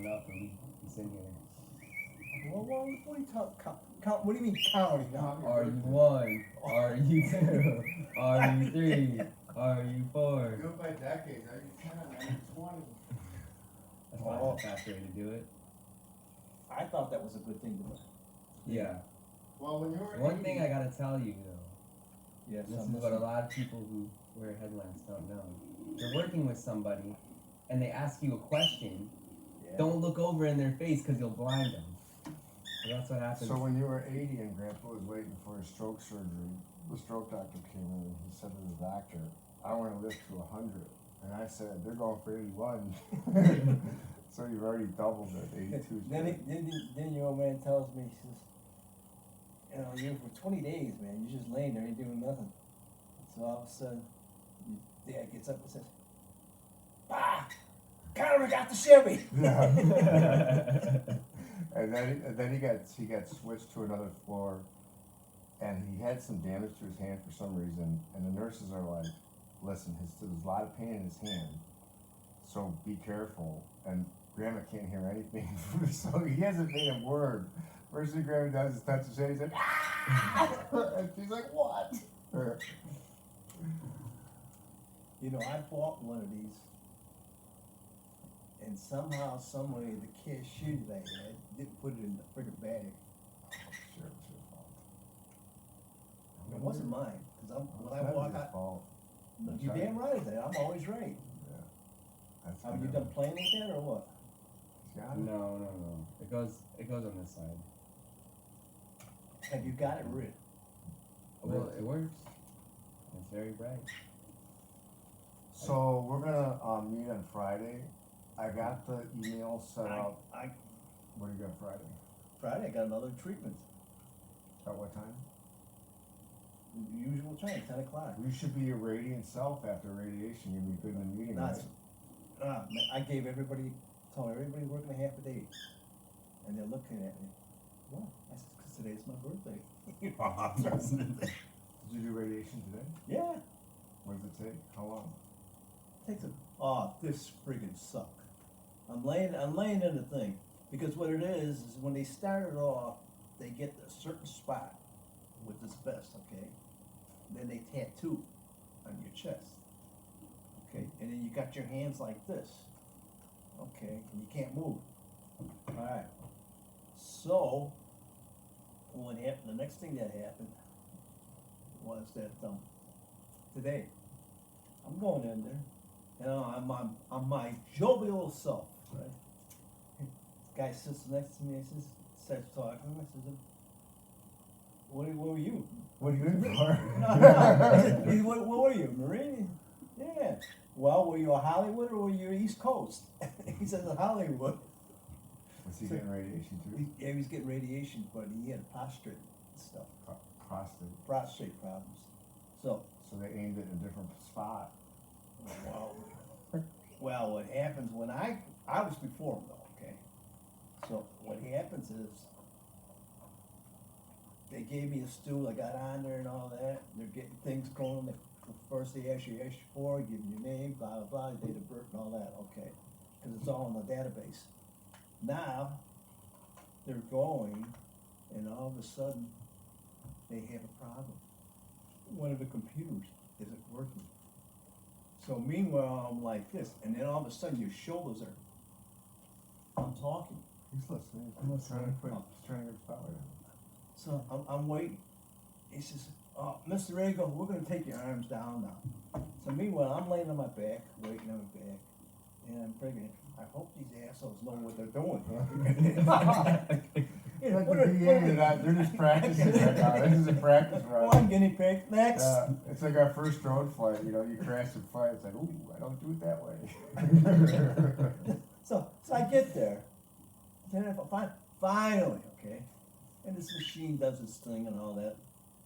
up and he's sitting here. Well, what are you count? What do you mean counting now? Are you one? Are you two? Are you three? Are you four? Do it by decades. Are you 10? Are you 20? That's not the fast way to do it. I thought that was a good thing to do. Yeah. Well, when you were One thing I gotta tell you though, Yes, this is what a lot of people who wear headlamps don't know. You're working with somebody, and they ask you a question. Yeah. Don't look over in their face because you'll blind them. So that's what happens. So when you were 80 and Grandpa was waiting for his stroke surgery, the stroke doctor came in and he said to the doctor, I want to live to 100. And I said, they're going for 81. So you've already doubled it, 82. Then your old man tells me, he says, you know, you're for 20 days, man, you're just laying there, ain't doing nothing. So all of a sudden, your dad gets up and says, "Bah, Connery got the Chevy." And then he got switched to another floor, and he had some damage to his hand for some reason. And the nurses are like, "Listen, there's a lot of pain in his hand, so be careful." And Grandma can't hear anything, so he hasn't made a word. First thing Grandma does is touch his head. He's like, "Ah!" And she's like, "What?" You know, I bought one of these, and somehow, someway, the cashier that I had didn't put it in the friggin' bag. Sure, it's your fault. It wasn't mine, because when I It's walk not his out, fault. you're damn right that, I'm always right. Yeah. That's Have you done playing with that or what? Yeah. No. It goes on this side. Have you got it rid? Well, it works. It's very bright. So we're gonna meet on Friday. I got the email set up. What do you got Friday? Friday, I got another treatment, At what time? the usual time, 10 o'clock. You should be your radiant self after radiation. You'll be good in the meeting, That's, right? I gave everybody, told everybody working a half a day, and they're looking at me. Well, I said, 'cause today's my birthday. Did you do radiation today? Yeah, What does it take? How long? takes a, oh, this friggin' suck. I'm laying in the thing, because what it is when they start it off, they get a certain spot with this vest, okay? Then they tattoo on your chest, okay? And then you got your hands like this, okay? And you can't move. Alright, so, what happened, the next thing that happened was that, today, I'm going in there, and I'm my jovial self, right? Guy sits next to me, starts talking, I says, what were you? What are you in for? I said, what were you, Marine? Yeah. Well, were you a Hollywood or were you East Coast? He says Hollywood. Was he getting radiation too? Yeah, he was getting radiation, but he had prostate stuff, Prostate. prostate problems. So, So they aimed it in a different spot. well, what happens when I was before him though, okay? So what happens is, they gave me a stool, I got on there and all that, they're getting things going, first they ask you for, give you your name, blah, blah, blah, date of birth and all that, okay? Cause it's all in the database. Now, they're going, and all of a sudden, they have a problem. One of the computers isn't working. So meanwhile, I'm like this, and then all of a sudden your shoulders I'm talking. He's listening. I'm He's trying to listening. quit. He's trying to get spotlight. So I'm waiting. He says, Mr. Rago, we're gonna take your arms down now. So meanwhile, I'm laying on my back, waiting on my back, and I'm thinking, I hope these assholes know what they're doing. You know, Like what the are- VA, what are- they're just practicing right now. This is a practice run. One guinea pig, next. It's like our first drone flight, you know, you crash and fly, it's like, ooh, I don't do it that way. So I get there, then finally, okay, and this machine does its thing and all that,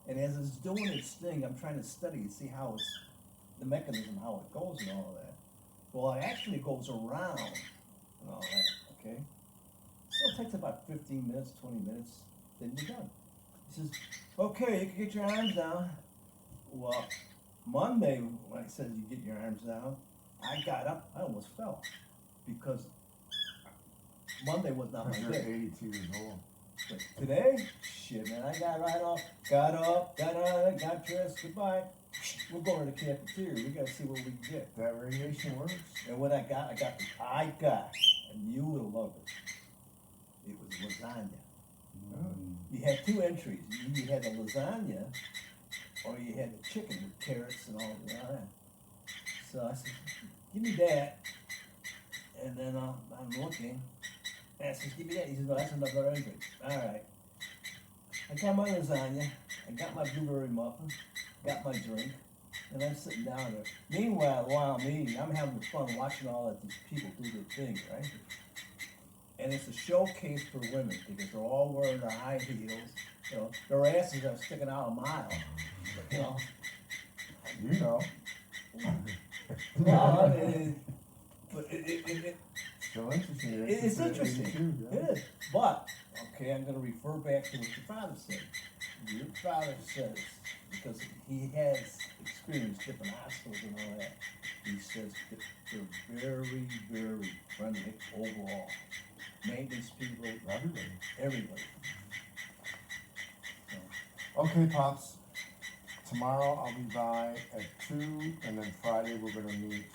and as it's doing its thing, I'm trying to study and see how the mechanism, how it goes and all that. Well, it actually goes around and all that, okay? So it takes about 15 minutes, 20 minutes, then you're done. He says, okay, you can get your arms down. Well, Monday, when I said you get your arms down, I got up, I almost fell, because Monday was not my Cause you're day. 82 years old. But today, shit, man, I got right off, got up, got on, got dressed, goodbye. We're going to the cafeteria. We gotta see what we can get. That radiation works. And what I got, and you will love it. It was lasagna. Mm. You had two entries. You had the lasagna, or you had the chicken with carrots and all that. So I said, give me that. And then I'm looking. And I said, give me that. He said, no, that's another entry. All right. I got my lasagna. I got my blueberry muffin. Got my drink. And I'm sitting down there. Meanwhile, while I'm eating, I'm having fun watching all of these people do their thing, right? And it's a showcase for women because they're all wearing their high heels. You know, their asses are sticking out a mile. You know. You know. Well, I mean, but it Still interesting. You're it's interested at interesting. 82, yeah. It is. But, okay, I'm gonna refer back to what your father said. Your father says, because he has experienced different hospitals and all that, he says that they're very, very friendly overall. Maintenance people, Everybody. everybody. Okay, Pops. Tomorrow I'll be by at 2, and then Friday we're gonna meet,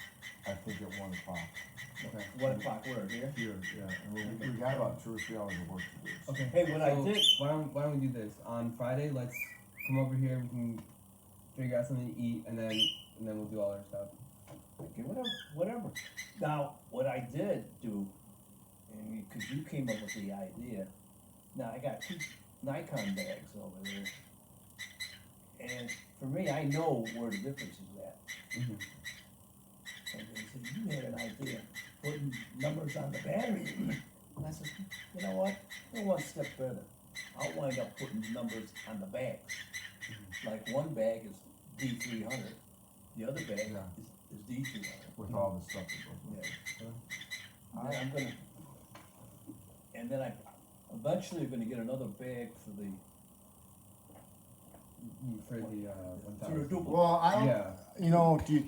I think at 1 o'clock. Okay. 1 o'clock, where, here? Here, yeah, and we got about 2 or 3 hours of work to do. so. Okay. Hey, what I so did- Why don't we do this on Friday? Let's come over here. We can figure out something to eat, and then we'll do all our stuff. Okay, whatever. Now, what I did do, and because you came up with the idea, now I got 2 Nikon bags over there. And for me, I know where the difference is at. Mm-hmm. And they said, you had an idea, putting numbers on the battery. And I said, you know what, go one step further. I'll wind up putting numbers on the bags. Like one bag is D300, the other bag Yeah. is D200. With all the stuff that goes with it. Yeah. And then I'm gonna, and then I eventually am gonna get another bag for the, For the for a duplicate. Well, I don't, Yeah. you know, do you